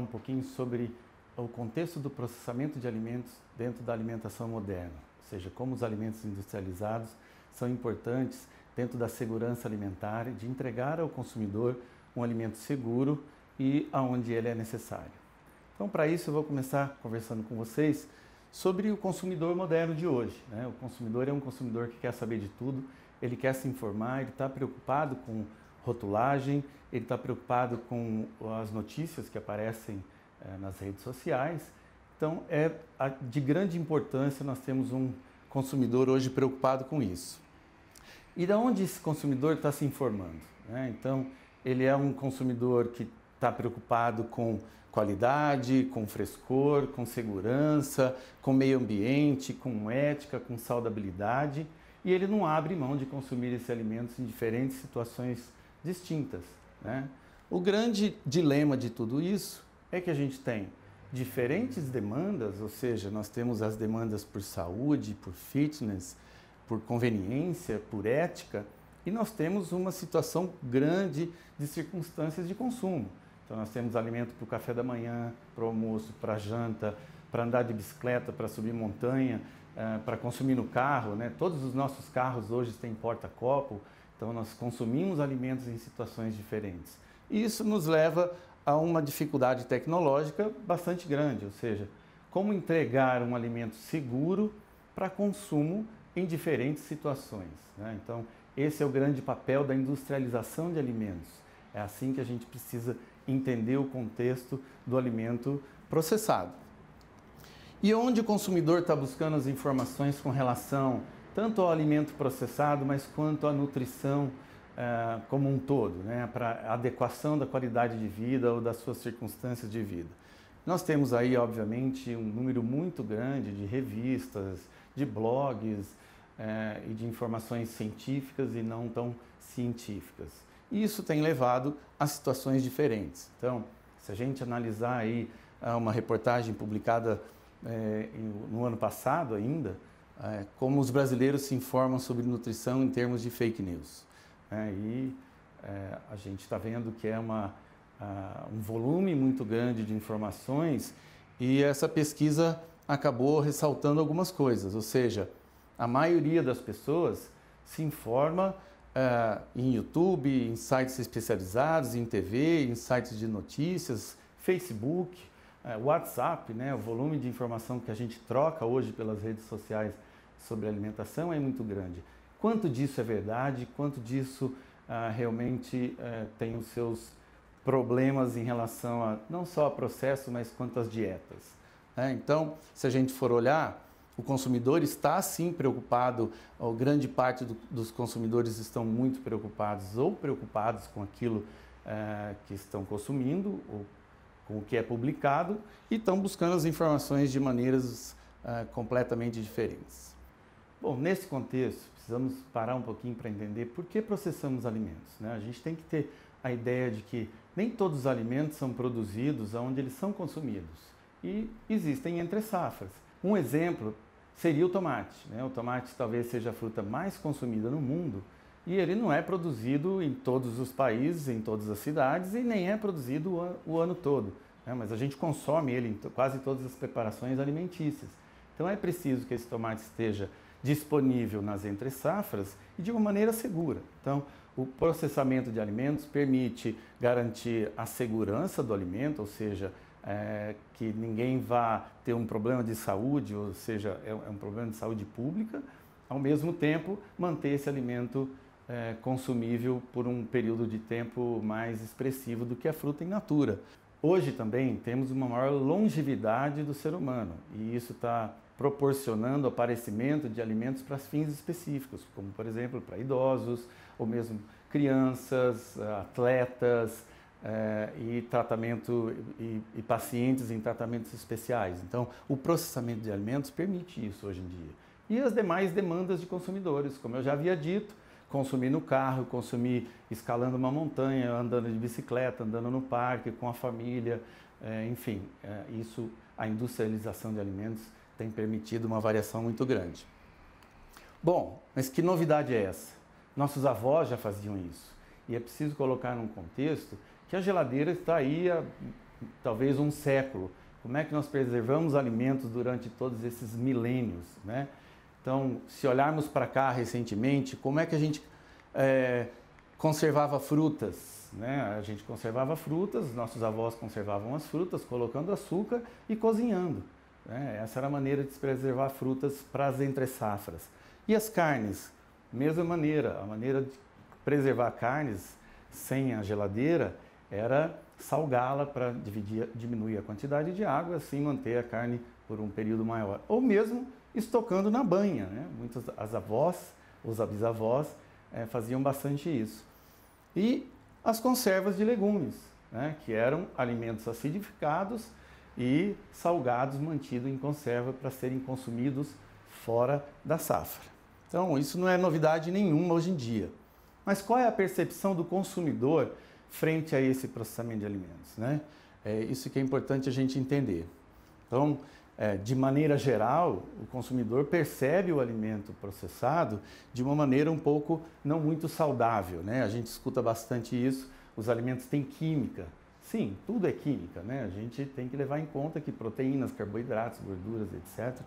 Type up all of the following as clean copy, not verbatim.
pouquinho sobre o contexto do processamento de alimentos dentro da alimentação moderna, ou seja, como os alimentos industrializados são importantes dentro da segurança alimentar e de entregar ao consumidor um alimento seguro e aonde ele é necessário. Então, para isso, eu vou começar conversando com vocês sobre o consumidor moderno de hoje, né? O consumidor é um consumidor que quer saber de tudo, ele quer se informar, ele está preocupado com rotulagem, ele está preocupado com as notícias que aparecem nas redes sociais. Então, é de grande importância nós temos um consumidor hoje preocupado com isso. E de onde esse consumidor está se informando, né? Então, ele é um consumidor que está preocupado com qualidade, com frescor, com segurança, com meio ambiente, com ética, com saudabilidade, e ele não abre mão de consumir esses alimentos em diferentes situações distintas, né? O grande dilema de tudo isso é que a gente tem diferentes demandas, ou seja, nós temos as demandas por saúde, por fitness, por conveniência, por ética, e nós temos uma situação grande de circunstâncias de consumo. Então nós temos alimento para o café da manhã, para o almoço, para a janta, para andar de bicicleta, para subir montanha, para consumir no carro, né? Todos os nossos carros hoje têm porta-copo, então nós consumimos alimentos em situações diferentes. E isso nos leva a uma dificuldade tecnológica bastante grande, ou seja, como entregar um alimento seguro para consumo em diferentes situações, né? Então esse é o grande papel da industrialização de alimentos. É assim que a gente precisa entender o contexto do alimento processado. E onde o consumidor está buscando as informações com relação tanto ao alimento processado, mas quanto à nutrição como um todo, né? Para a adequação da qualidade de vida ou das suas circunstâncias de vida. Nós temos aí, obviamente, um número muito grande de revistas, de blogs e de informações científicas e não tão científicas. E isso tem levado a situações diferentes. Então, se a gente analisar aí uma reportagem publicada no ano passado ainda, como os brasileiros se informam sobre nutrição em termos de fake news. A gente está vendo que é um volume muito grande de informações e essa pesquisa acabou ressaltando algumas coisas, ou seja, a maioria das pessoas se informa em YouTube, em sites especializados, em TV, em sites de notícias, Facebook, WhatsApp, né? O volume de informação que a gente troca hoje pelas redes sociais sobre alimentação é muito grande. Quanto disso é verdade, quanto disso realmente tem os seus problemas em relação a não só a processo, mas quanto às dietas, né? Então, se a gente for olhar, o consumidor está sim preocupado, ou grande parte dos consumidores estão muito preocupados ou preocupados com aquilo que estão consumindo, ou com o que é publicado, e estão buscando as informações de maneiras completamente diferentes. Bom, nesse contexto, precisamos parar um pouquinho para entender por que processamos alimentos, né? A gente tem que ter a ideia de que nem todos os alimentos são produzidos onde eles são consumidos, e existem entre-safras. Um exemplo seria o tomate, né? O tomate talvez seja a fruta mais consumida no mundo e ele não é produzido em todos os países, em todas as cidades e nem é produzido o ano todo, né? Mas a gente consome ele em quase todas as preparações alimentícias. Então é preciso que esse tomate esteja disponível nas entre-safras e de uma maneira segura. Então, o processamento de alimentos permite garantir a segurança do alimento, ou seja, que ninguém vá ter um problema de saúde, ou seja, é um problema de saúde pública, ao mesmo tempo manter esse alimento consumível por um período de tempo mais expressivo do que a fruta in natura. Hoje também temos uma maior longevidade do ser humano e isso está proporcionando o aparecimento de alimentos para fins específicos, como por exemplo para idosos ou mesmo crianças, atletas, e tratamento e pacientes em tratamentos especiais. Então, o processamento de alimentos permite isso hoje em dia. E as demais demandas de consumidores, como eu já havia dito, consumir no carro, consumir escalando uma montanha, andando de bicicleta, andando no parque, com a família, enfim, a industrialização de alimentos tem permitido uma variação muito grande. Bom, mas que novidade é essa? Nossos avós já faziam isso. E é preciso colocar num contexto que a geladeira está aí há talvez um século. Como é que nós preservamos alimentos durante todos esses milênios, né? Então, se olharmos para cá recentemente, como é que a gente conservava frutas, né? A gente conservava frutas, nossos avós conservavam as frutas, colocando açúcar e cozinhando, né? Essa era a maneira de se preservar frutas para as entre-safras. E as carnes? Mesma maneira, a maneira de preservar carnes sem a geladeira era salgá-la para diminuir a quantidade de água, assim manter a carne por um período maior. Ou mesmo estocando na banha, né? Muitas as avós, os bisavós faziam bastante isso. E as conservas de legumes, né? Que eram alimentos acidificados e salgados mantidos em conserva para serem consumidos fora da safra. Então, isso não é novidade nenhuma hoje em dia. Mas qual é a percepção do consumidor frente a esse processamento de alimentos, né? É isso que é importante a gente entender. Então, de maneira geral, o consumidor percebe o alimento processado de uma maneira um pouco não muito saudável, né? A gente escuta bastante isso, os alimentos têm química. Sim, tudo é química, né? A gente tem que levar em conta que proteínas, carboidratos, gorduras, etc.,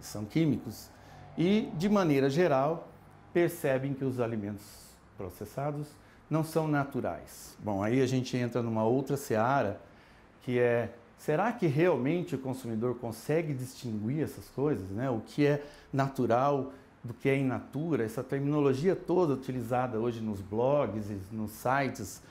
são químicos. E, de maneira geral, percebem que os alimentos processados não são naturais. Bom, aí a gente entra numa outra seara, que é, será que realmente o consumidor consegue distinguir essas coisas, né? O que é natural do que é in natura, essa terminologia toda utilizada hoje nos blogs e nos sites,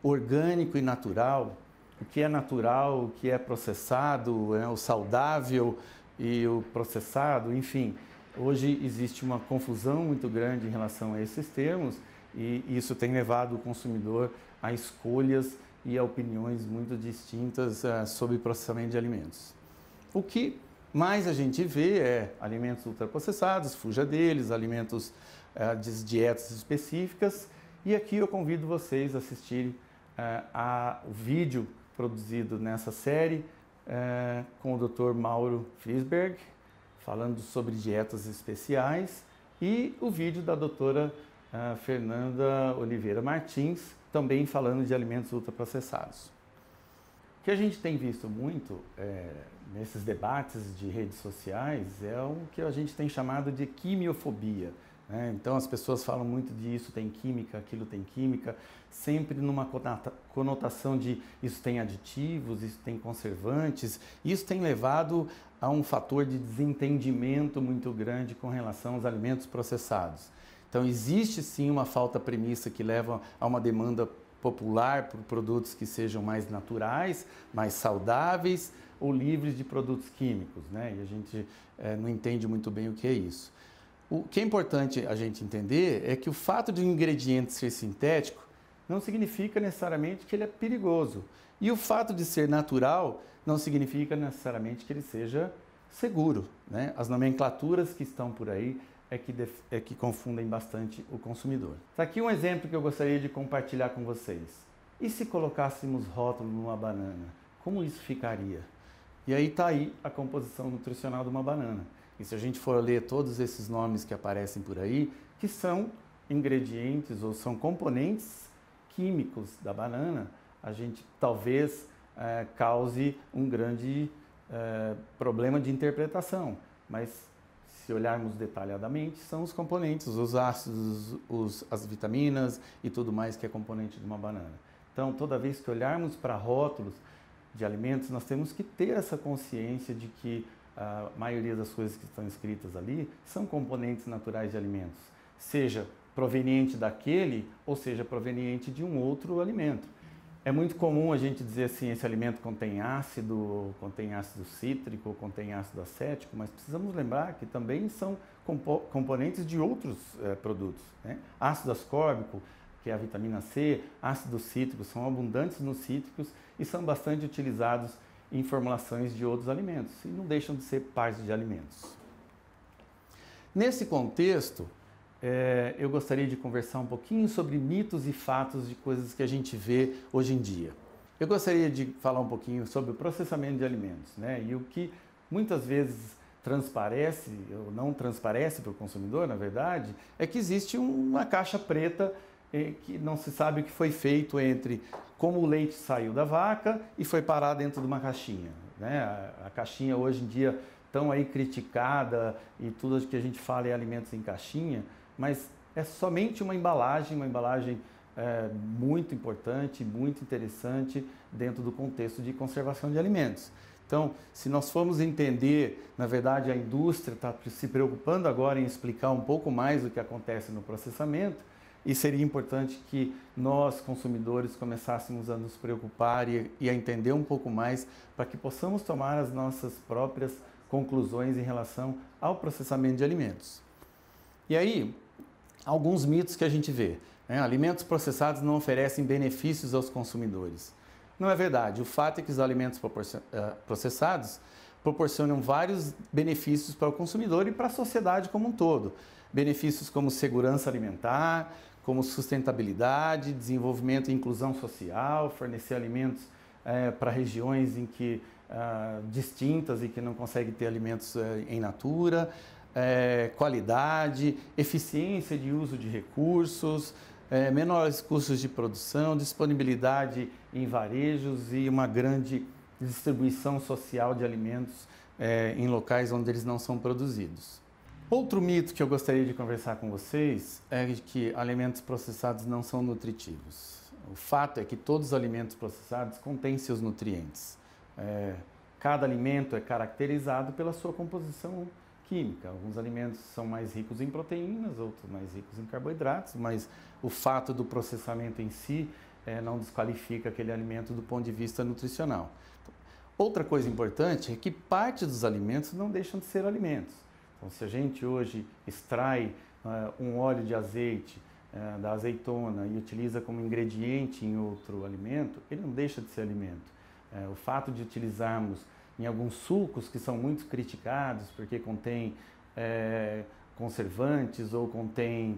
orgânico e natural, o que é natural, o que é processado, o saudável e o processado, enfim. Hoje existe uma confusão muito grande em relação a esses termos e isso tem levado o consumidor a escolhas e a opiniões muito distintas sobre processamento de alimentos. O que mais a gente vê é alimentos ultraprocessados, fuja deles, alimentos de dietas específicas. E aqui eu convido vocês a assistirem ao vídeo produzido nessa série com o Dr. Mauro Friesberg, falando sobre dietas especiais, e o vídeo da doutora Fernanda Oliveira Martins, também falando de alimentos ultraprocessados. O que a gente tem visto muito nesses debates de redes sociais é o que a gente tem chamado de quimiofobia, né? Então as pessoas falam muito de isso tem química, aquilo tem química, sempre numa conotação de isso tem aditivos, isso tem conservantes. Isso tem levado a um fator de desentendimento muito grande com relação aos alimentos processados. Então existe sim uma falta premissa que leva a uma demanda popular por produtos que sejam mais naturais, mais saudáveis ou livres de produtos químicos, né? E a gente não entende muito bem o que é isso. O que é importante a gente entender é que o fato de um ingrediente ser sintético não significa necessariamente que ele é perigoso. E o fato de ser natural não significa necessariamente que ele seja seguro, né? As nomenclaturas que estão por aí é que confundem bastante o consumidor. Está aqui um exemplo que eu gostaria de compartilhar com vocês. E se colocássemos rótulo numa banana, como isso ficaria? E aí está aí a composição nutricional de uma banana. E se a gente for ler todos esses nomes que aparecem por aí, que são ingredientes ou são componentes químicos da banana, a gente talvez cause um grande problema de interpretação. Mas se olharmos detalhadamente, são os componentes, os ácidos, as vitaminas e tudo mais que é componente de uma banana. Então, toda vez que olharmos para rótulos de alimentos, nós temos que ter essa consciência de que a maioria das coisas que estão escritas ali são componentes naturais de alimentos, seja proveniente daquele ou seja proveniente de um outro alimento. É muito comum a gente dizer assim, esse alimento contém ácido cítrico, contém ácido acético, mas precisamos lembrar que também são componentes de outros produtos, né? Ácido ascórbico, que é a vitamina C, ácido cítrico, são abundantes nos cítricos e são bastante utilizados em formulações de outros alimentos e não deixam de ser parte de alimentos. Nesse contexto, eu gostaria de conversar um pouquinho sobre mitos e fatos de coisas que a gente vê hoje em dia. Eu gostaria de falar um pouquinho sobre o processamento de alimentos, né? E o que muitas vezes transparece ou não transparece para o consumidor, na verdade, é que existe uma caixa preta que não se sabe o que foi feito entre como o leite saiu da vaca e foi parar dentro de uma caixinha, né? A caixinha hoje em dia tão aí criticada e tudo que a gente fala é alimentos em caixinha, mas é somente uma embalagem muito importante, muito interessante dentro do contexto de conservação de alimentos. Então, se nós formos entender, na verdade a indústria está se preocupando agora em explicar um pouco mais o que acontece no processamento, e seria importante que nós, consumidores, começássemos a nos preocupar e a entender um pouco mais para que possamos tomar as nossas próprias conclusões em relação ao processamento de alimentos. E aí, alguns mitos que a gente vê, né? Alimentos processados não oferecem benefícios aos consumidores. Não é verdade. O fato é que os alimentos processados proporcionam vários benefícios para o consumidor e para a sociedade como um todo. Benefícios como segurança alimentar, como sustentabilidade, desenvolvimento e inclusão social, fornecer alimentos para regiões em que, distintas e que não conseguem ter alimentos em natura, qualidade, eficiência de uso de recursos, menores custos de produção, disponibilidade em varejos e uma grande distribuição social de alimentos em locais onde eles não são produzidos. Outro mito que eu gostaria de conversar com vocês é de que alimentos processados não são nutritivos. O fato é que todos os alimentos processados contêm seus nutrientes. Cada alimento é caracterizado pela sua composição química. Alguns alimentos são mais ricos em proteínas, outros mais ricos em carboidratos, mas o fato do processamento em si não desqualifica aquele alimento do ponto de vista nutricional. Outra coisa importante é que parte dos alimentos não deixam de ser alimentos. Então, se a gente hoje extrai um óleo de azeite da azeitona e utiliza como ingrediente em outro alimento, ele não deixa de ser alimento. O fato de utilizarmos em alguns sucos que são muito criticados porque contém conservantes ou contém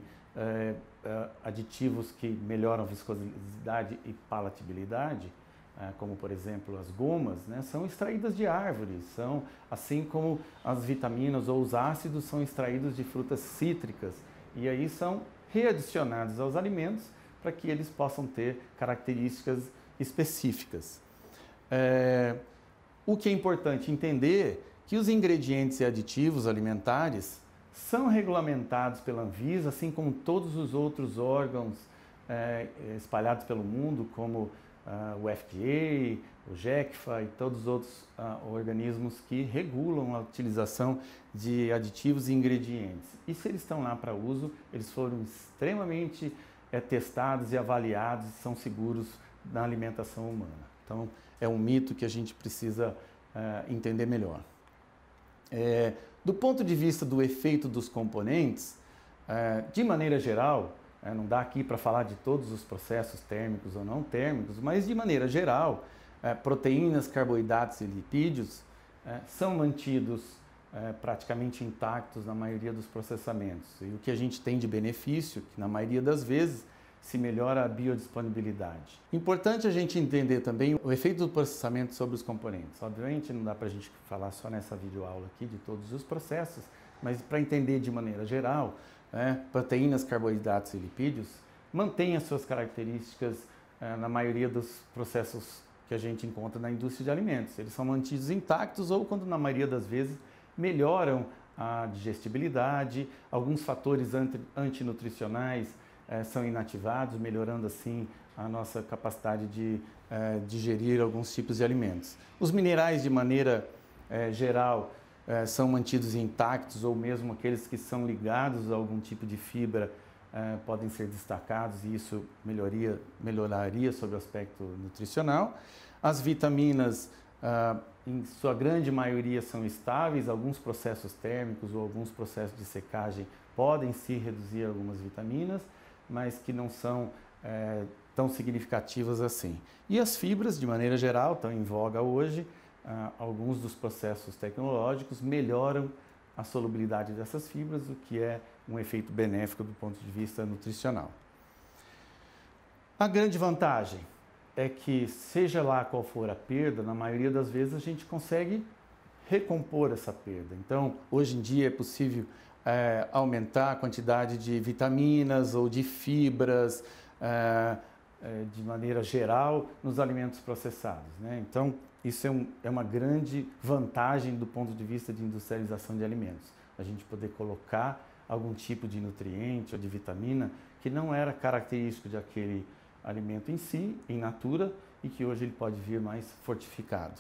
aditivos que melhoram a viscosidade e palatabilidade, como por exemplo as gomas, né, são extraídas de árvores, assim como as vitaminas ou os ácidos são extraídos de frutas cítricas e aí são readicionados aos alimentos para que eles possam ter características específicas. O que é importante entender que os ingredientes e aditivos alimentares são regulamentados pela Anvisa, assim como todos os outros órgãos espalhados pelo mundo, como o FDA, o GECFA e todos os outros organismos que regulam a utilização de aditivos e ingredientes. E se eles estão lá para uso, eles foram extremamente testados e avaliados e são seguros na alimentação humana. Então, é um mito que a gente precisa entender melhor. Do ponto de vista do efeito dos componentes, de maneira geral, não dá aqui para falar de todos os processos térmicos ou não térmicos, mas de maneira geral, proteínas, carboidratos e lipídios são mantidos praticamente intactos na maioria dos processamentos. E o que a gente tem de benefício, que na maioria das vezes se melhora a biodisponibilidade. Importante a gente entender também o efeito do processamento sobre os componentes. Obviamente não dá para a gente falar só nessa videoaula aqui de todos os processos, mas para entender de maneira geral, proteínas, carboidratos e lipídios mantêm as suas características na maioria dos processos que a gente encontra na indústria de alimentos. Eles são mantidos intactos ou, quando na maioria das vezes, melhoram a digestibilidade, alguns fatores antinutricionais são inativados, melhorando assim a nossa capacidade de digerir alguns tipos de alimentos. Os minerais, de maneira geral, são mantidos intactos ou mesmo aqueles que são ligados a algum tipo de fibra podem ser destacados e isso melhoraria sobre o aspecto nutricional. As vitaminas, em sua grande maioria, são estáveis, alguns processos térmicos ou alguns processos de secagem podem sim reduzir algumas vitaminas, mas que não são tão significativas assim. E as fibras, de maneira geral, estão em voga hoje. Alguns dos processos tecnológicos melhoram a solubilidade dessas fibras, o que é um efeito benéfico do ponto de vista nutricional. A grande vantagem é que, seja lá qual for a perda, na maioria das vezes a gente consegue recompor essa perda. Então, hoje em dia é possível aumentar a quantidade de vitaminas ou de fibras de maneira geral nos alimentos processados, né? Então, isso é uma grande vantagem do ponto de vista de industrialização de alimentos. A gente poder colocar algum tipo de nutriente ou de vitamina que não era característico de aquele alimento em si, in natura, e que hoje ele pode vir mais fortificado.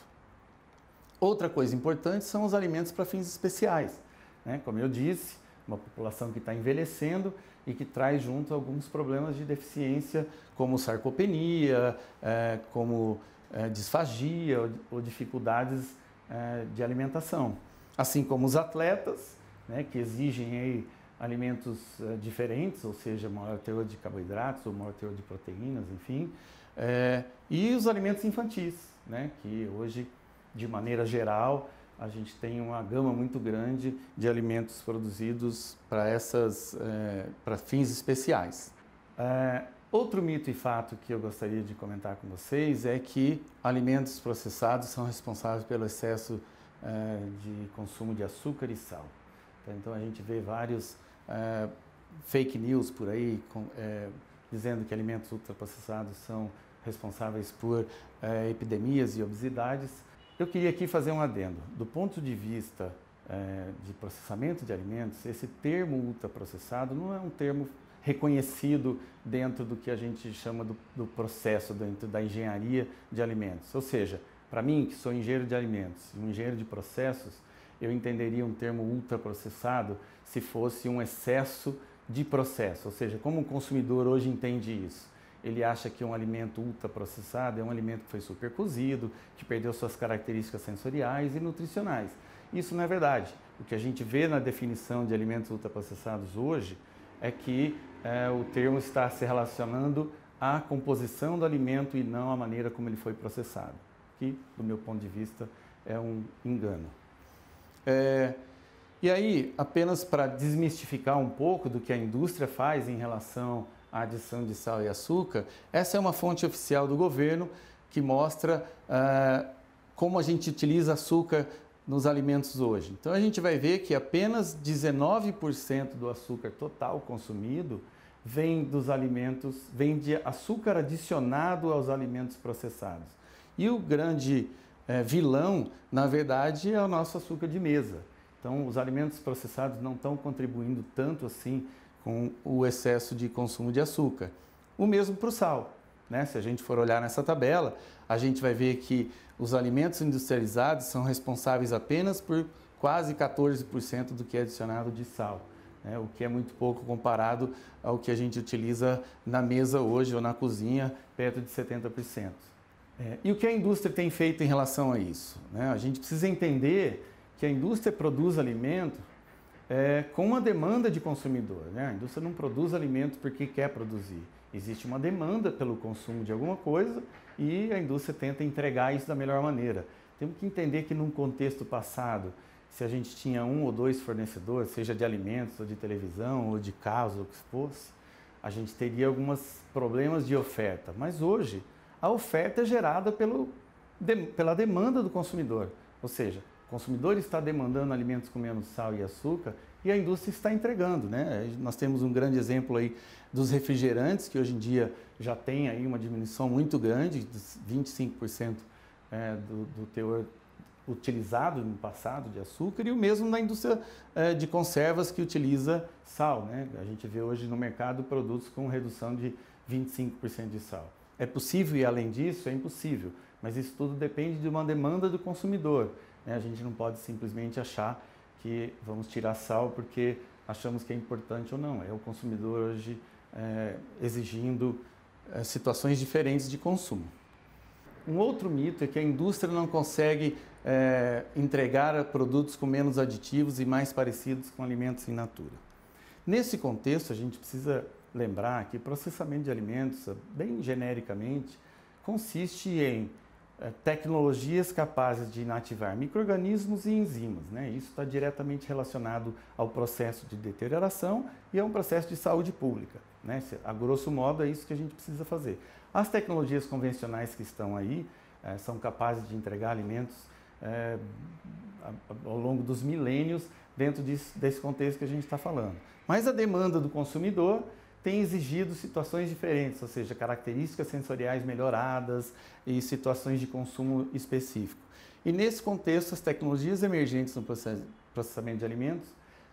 Outra coisa importante são os alimentos para fins especiais, né? Como eu disse, uma população que está envelhecendo e que traz junto alguns problemas de deficiência, como sarcopenia, como disfagia ou dificuldades de alimentação. Assim como os atletas, né, que exigem aí alimentos diferentes, ou seja, maior teor de carboidratos ou maior teor de proteínas, enfim. E os alimentos infantis, né, que hoje, de maneira geral, a gente tem uma gama muito grande de alimentos produzidos para fins especiais. Outro mito e fato que eu gostaria de comentar com vocês é que alimentos processados são responsáveis pelo excesso de consumo de açúcar e sal. Então a gente vê vários fake news por aí dizendo que alimentos ultraprocessados são responsáveis por epidemias e obesidades. Eu queria aqui fazer um adendo. Do ponto de vista de processamento de alimentos, esse termo ultraprocessado não é um termo reconhecido dentro do que a gente chama do processo, dentro da engenharia de alimentos. Ou seja, para mim, que sou engenheiro de alimentos e um engenheiro de processos, eu entenderia um termo ultraprocessado se fosse um excesso de processo. Ou seja, como o consumidor hoje entende isso? Ele acha que um alimento ultraprocessado é um alimento que foi super cozido, que perdeu suas características sensoriais e nutricionais. Isso não é verdade. O que a gente vê na definição de alimentos ultraprocessados hoje é que o termo está se relacionando à composição do alimento e não à maneira como ele foi processado, que, do meu ponto de vista, é um engano. E aí, apenas para desmistificar um pouco do que a indústria faz em relação à adição de sal e açúcar, essa é uma fonte oficial do governo que mostra como a gente utiliza açúcar nos alimentos hoje. Então a gente vai ver que apenas 19% do açúcar total consumido vem dos alimentos, vem de açúcar adicionado aos alimentos processados. E o grande vilão, na verdade, é o nosso açúcar de mesa. Então os alimentos processados não estão contribuindo tanto assim com o excesso de consumo de açúcar. O mesmo para o sal, né? Se a gente for olhar nessa tabela, a gente vai ver que os alimentos industrializados são responsáveis apenas por quase 14% do que é adicionado de sal, né? O que é muito pouco comparado ao que a gente utiliza na mesa hoje ou na cozinha, perto de 70%. E o que a indústria tem feito em relação a isso, né? A gente precisa entender que a indústria produz alimento com uma demanda de consumidor, né? A indústria não produz alimento porque quer produzir. Existe uma demanda pelo consumo de alguma coisa e a indústria tenta entregar isso da melhor maneira. Temos que entender que num contexto passado, se a gente tinha um ou dois fornecedores, seja de alimentos, ou de televisão, ou de carros, ou o que fosse, a gente teria alguns problemas de oferta. Mas hoje, a oferta é gerada pela demanda do consumidor. Ou seja, o consumidor está demandando alimentos com menos sal e açúcar e a indústria está entregando, né? Nós temos um grande exemplo aí dos refrigerantes, que hoje em dia já tem aí uma diminuição muito grande, de 25% do teor utilizado no passado de açúcar, e o mesmo na indústria de conservas que utiliza sal, né? A gente vê hoje no mercado produtos com redução de 25% de sal. É possível ir além disso? É impossível, mas isso tudo depende de uma demanda do consumidor, né? A gente não pode simplesmente achar que vamos tirar sal porque achamos que é importante ou não. É o consumidor hoje exigindo situações diferentes de consumo. Um outro mito é que a indústria não consegue entregar produtos com menos aditivos e mais parecidos com alimentos in natura. Nesse contexto, a gente precisa lembrar que processamento de alimentos, bem genericamente, consiste em tecnologias capazes de inativar micro-organismos e enzimas, né? Isso está diretamente relacionado ao processo de deterioração e a um processo de saúde pública, né? A grosso modo é isso que a gente precisa fazer. As tecnologias convencionais que estão aí são capazes de entregar alimentos ao longo dos milênios dentro desse contexto que a gente está falando. Mas a demanda do consumidor tem exigido situações diferentes, ou seja, características sensoriais melhoradas e situações de consumo específico. E nesse contexto, as tecnologias emergentes no processamento de alimentos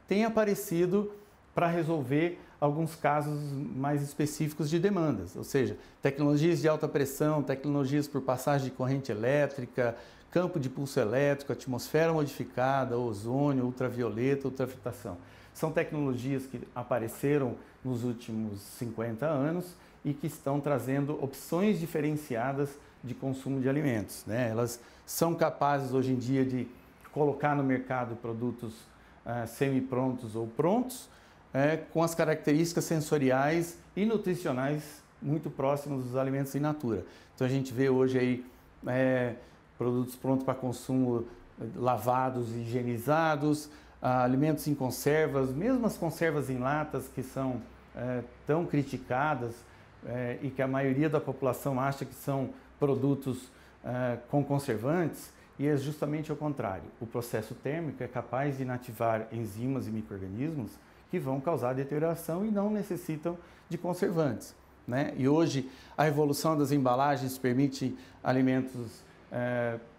têm aparecido para resolver alguns casos mais específicos de demandas, ou seja, tecnologias de alta pressão, tecnologias por passagem de corrente elétrica, campo de pulso elétrico, atmosfera modificada, ozônio, ultravioleta, ultrafiltração. São tecnologias que apareceram nos últimos 50 anos e que estão trazendo opções diferenciadas de consumo de alimentos, né? Elas são capazes hoje em dia de colocar no mercado produtos semi-prontos ou prontos, com as características sensoriais e nutricionais muito próximas dos alimentos in natura. Então a gente vê hoje aí produtos prontos para consumo, lavados e higienizados, alimentos em conservas, mesmo as conservas em latas que são tão criticadas e que a maioria da população acha que são produtos com conservantes, e é justamente o contrário. O processo térmico é capaz de inativar enzimas e micro-organismos que vão causar deterioração e não necessitam de conservantes, né? E hoje a evolução das embalagens permite alimentos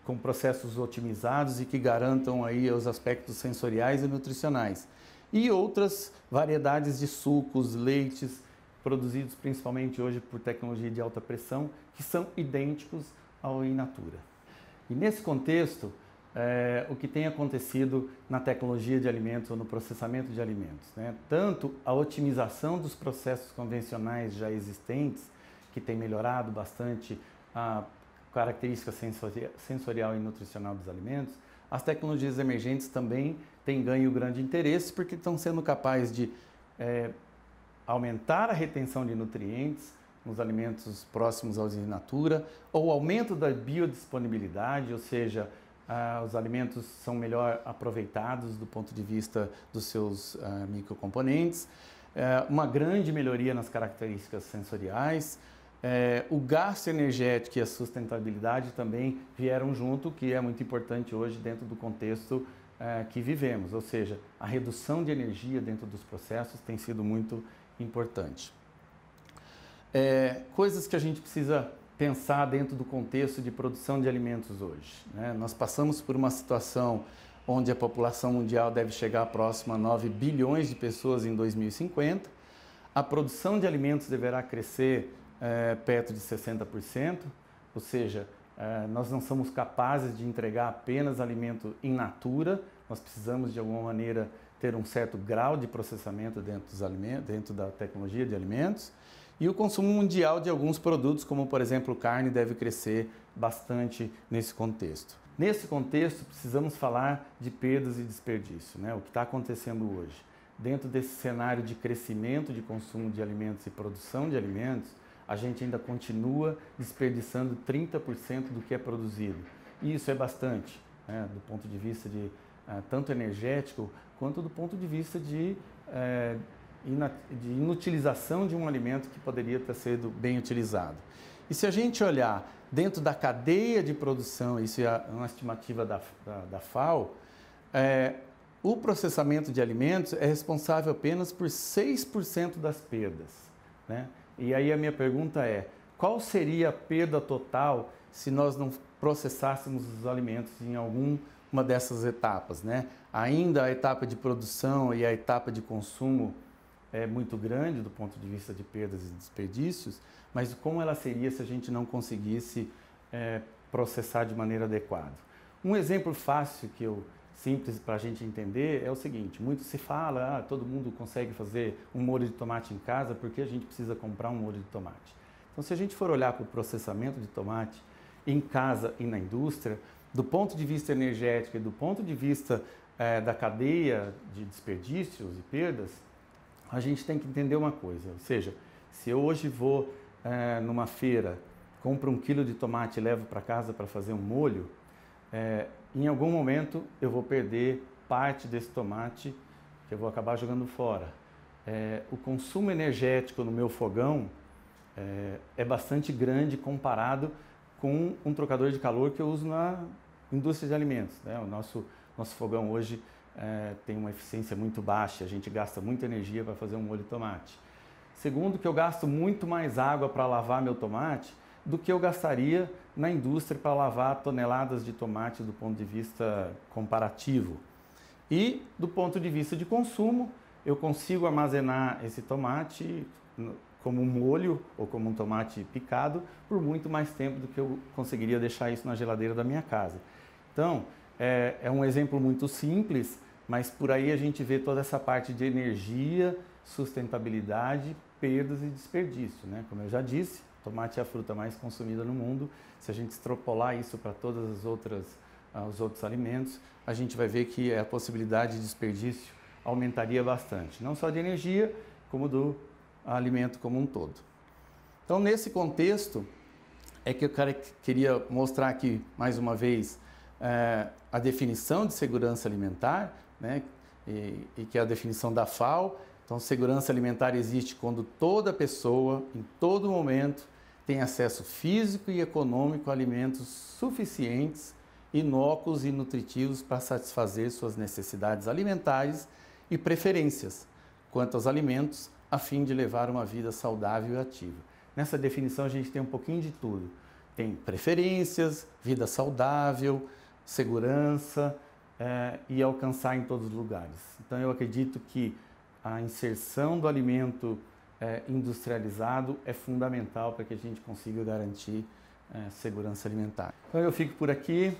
com processos otimizados e que garantam aí os aspectos sensoriais e nutricionais. E outras variedades de sucos, leites, produzidos principalmente hoje por tecnologia de alta pressão, que são idênticos ao in natura. E nesse contexto, o que tem acontecido na tecnologia de alimentos ou no processamento de alimentos, né? Tanto a otimização dos processos convencionais já existentes, que tem melhorado bastante a característica sensorial e nutricional dos alimentos, as tecnologias emergentes também têm ganho grande interesse porque estão sendo capazes de aumentar a retenção de nutrientes nos alimentos próximos aos in natura, ou aumento da biodisponibilidade, ou seja, os alimentos são melhor aproveitados do ponto de vista dos seus microcomponentes, uma grande melhoria nas características sensoriais, o gasto energético e a sustentabilidade também vieram junto, que é muito importante hoje dentro do contexto que vivemos, ou seja, a redução de energia dentro dos processos tem sido muito importante. Coisas que a gente precisa pensar dentro do contexto de produção de alimentos hoje, né? Nós passamos por uma situação onde a população mundial deve chegar próxima a 9 bilhões de pessoas em 2050, a produção de alimentos deverá crescer perto de 60%, ou seja, nós não somos capazes de entregar apenas alimento in natura, nós precisamos de alguma maneira ter um certo grau de processamento dentro dos alimentos, dentro da tecnologia de alimentos, e o consumo mundial de alguns produtos, como por exemplo carne, deve crescer bastante nesse contexto. Nesse contexto, precisamos falar de perdas e desperdício, né? O que está acontecendo hoje. Dentro desse cenário de crescimento de consumo de alimentos e produção de alimentos, a gente ainda continua desperdiçando 30% do que é produzido. E isso é bastante, né? Do ponto de vista de tanto energético, quanto do ponto de vista de inutilização de um alimento que poderia ter sido bem utilizado. E se a gente olhar dentro da cadeia de produção, isso é uma estimativa da FAO, o processamento de alimentos é responsável apenas por 6% das perdas, né? E aí a minha pergunta é, qual seria a perda total se nós não processássemos os alimentos em alguma dessas etapas, né? Ainda a etapa de produção e a etapa de consumo é muito grande do ponto de vista de perdas e desperdícios, mas como ela seria se a gente não conseguisse processar de maneira adequada? Um exemplo fácil, simples para a gente entender, é o seguinte: muito se fala, todo mundo consegue fazer um molho de tomate em casa, por que a gente precisa comprar um molho de tomate? Então, se a gente for olhar para o processamento de tomate em casa e na indústria, do ponto de vista energético e do ponto de vista da cadeia de desperdícios e perdas, a gente tem que entender uma coisa, ou seja, se eu hoje vou numa feira, compro 1 quilo de tomate e levo para casa para fazer um molho, em algum momento eu vou perder parte desse tomate que eu vou acabar jogando fora. O consumo energético no meu fogão é bastante grande comparado com um trocador de calor que eu uso na indústria de alimentos, né? O nosso fogão hoje tem uma eficiência muito baixa, a gente gasta muita energia para fazer um molho de tomate. Segundo, que eu gasto muito mais água para lavar meu tomate do que eu gastaria na indústria para lavar toneladas de tomate do ponto de vista comparativo. E do ponto de vista de consumo, eu consigo armazenar esse tomate como um molho ou como um tomate picado por muito mais tempo do que eu conseguiria deixar isso na geladeira da minha casa. Então, é um exemplo muito simples, mas por aí a gente vê toda essa parte de energia, sustentabilidade, perdas e desperdício, né? Como eu já disse, tomate é a fruta mais consumida no mundo. Se a gente extrapolar isso para todas as outras os outros alimentos, a gente vai ver que a possibilidade de desperdício aumentaria bastante, não só de energia, como do alimento como um todo. Então, nesse contexto, é que eu queria mostrar aqui, mais uma vez, a definição de segurança alimentar, né, e que é a definição da FAO. Então, segurança alimentar existe quando toda pessoa, em todo momento, tem acesso físico e econômico a alimentos suficientes, inócuos e nutritivos para satisfazer suas necessidades alimentares e preferências quanto aos alimentos, a fim de levar uma vida saudável e ativa. Nessa definição a gente tem um pouquinho de tudo. Tem preferências, vida saudável, segurança e alcançar em todos os lugares. Então eu acredito que a inserção do alimento industrializado é fundamental para que a gente consiga garantir segurança alimentar. Então eu fico por aqui.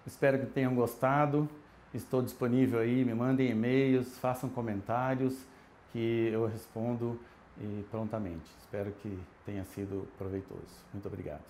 Espero que tenham gostado. Estou disponível aí, me mandem e-mails, façam comentários que eu respondo prontamente. Espero que tenha sido proveitoso. Muito obrigado.